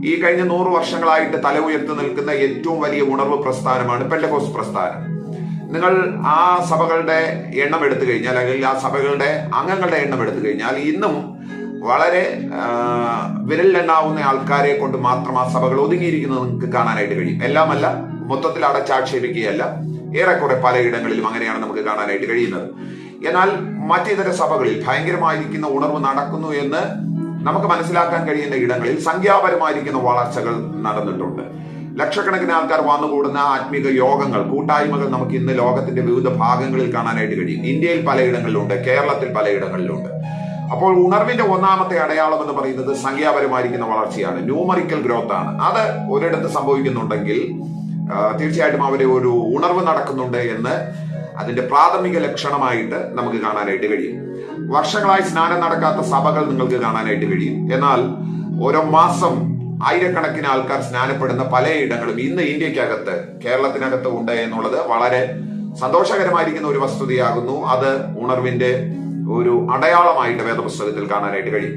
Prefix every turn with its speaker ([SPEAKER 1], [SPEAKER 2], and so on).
[SPEAKER 1] ഈ കഴിഞ്ഞ 100 വർഷങ്ങളായിട്ട് തല ഉയർത്തി നിൽക്കുന്ന ഏറ്റവും വലിയ ഉണർവ് പ്രസ്ഥാനമാണ് പെന്തക്കോസ്ത് പ്രസ്ഥാനം. നിങ്ങൾ ആ സഭകളുടെ എണ്ണം എടുത്തു കഴിഞ്ഞാൽ, അല്ലെങ്കിൽ ആ സഭകളുടെ അംഗങ്ങളുടെ എണ്ണം എടുത്തു കഴിഞ്ഞാൽ, ഇന്നും വളരെ വിരലിലെണ്ണാവുന്ന ആൾക്കാരെ കൊണ്ട് മാത്രം ആ സഭകൾ ഒതുങ്ങിയിരിക്കുന്നത് നിങ്ങൾക്ക് കാണാനായിട്ട് കഴിയും. എല്ലാമല്ല, മൊത്തത്തിൽ അടച്ചാക്ഷേപിക്കുകയല്ല, ഏറെക്കുറെ പലയിടങ്ങളിലും അങ്ങനെയാണ് നമുക്ക് കാണാനായിട്ട് കഴിയുന്നത്. എന്നാൽ മറ്റിതര സഭകളിൽ ഭയങ്കരമായിരിക്കുന്ന ഉണർവ് നടക്കുന്നു എന്ന് നമുക്ക് മനസ്സിലാക്കാൻ കഴിയുന്ന ഇടങ്ങളിൽ സംഖ്യാപരമായിരിക്കുന്ന വളർച്ചകൾ നടന്നിട്ടുണ്ട്. ലക്ഷക്കണക്കിന് ആൾക്കാർ വന്നുകൂടുന്ന ആത്മീക യോഗങ്ങൾ, കൂട്ടായ്മകൾ നമുക്ക് ഇന്ന് ലോകത്തിന്റെ വിവിധ ഭാഗങ്ങളിൽ കാണാനായിട്ട് കഴിയും. ഇന്ത്യയിൽ പലയിടങ്ങളിലുണ്ട്, കേരളത്തിൽ പലയിടങ്ങളിലുണ്ട്. അപ്പോൾ ഉണർവിന്റെ ഒന്നാമത്തെ അടയാളം എന്ന് പറയുന്നത് സംഖ്യാപരമായിരിക്കുന്ന വളർച്ചയാണ്, ന്യൂമറിക്കൽ ഗ്രോത്ത് ആണ്. അത് ഒരിടത്ത് സംഭവിക്കുന്നുണ്ടെങ്കിൽ തീർച്ചയായിട്ടും അവിടെ ഒരു ഉണർവ് നടക്കുന്നുണ്ട് എന്ന് അതിന്റെ പ്രാഥമിക ലക്ഷണമായിട്ട് നമുക്ക് കാണാനായിട്ട് കഴിയും. വർഷങ്ങളായി സ്നാനം നടക്കാത്ത സഭകൾ നിങ്ങൾക്ക് കാണാനായിട്ട് കഴിയും. എന്നാൽ ഓരോ മാസം ആയിരക്കണക്കിന് ആൾക്കാർ സ്നാനപ്പെടുന്ന പലയിടങ്ങളും ഇന്ന് ഇന്ത്യക്കകത്ത്, കേരളത്തിനകത്ത് ഉണ്ട് എന്നുള്ളത് വളരെ സന്തോഷകരമായിരിക്കുന്ന ഒരു വസ്തുതയാകുന്നു. അത് ഉണർവിന്റെ ഒരു അടയാളമായിട്ട് വേദപുസ്തകത്തിൽ കാണാനായിട്ട് കഴിയും.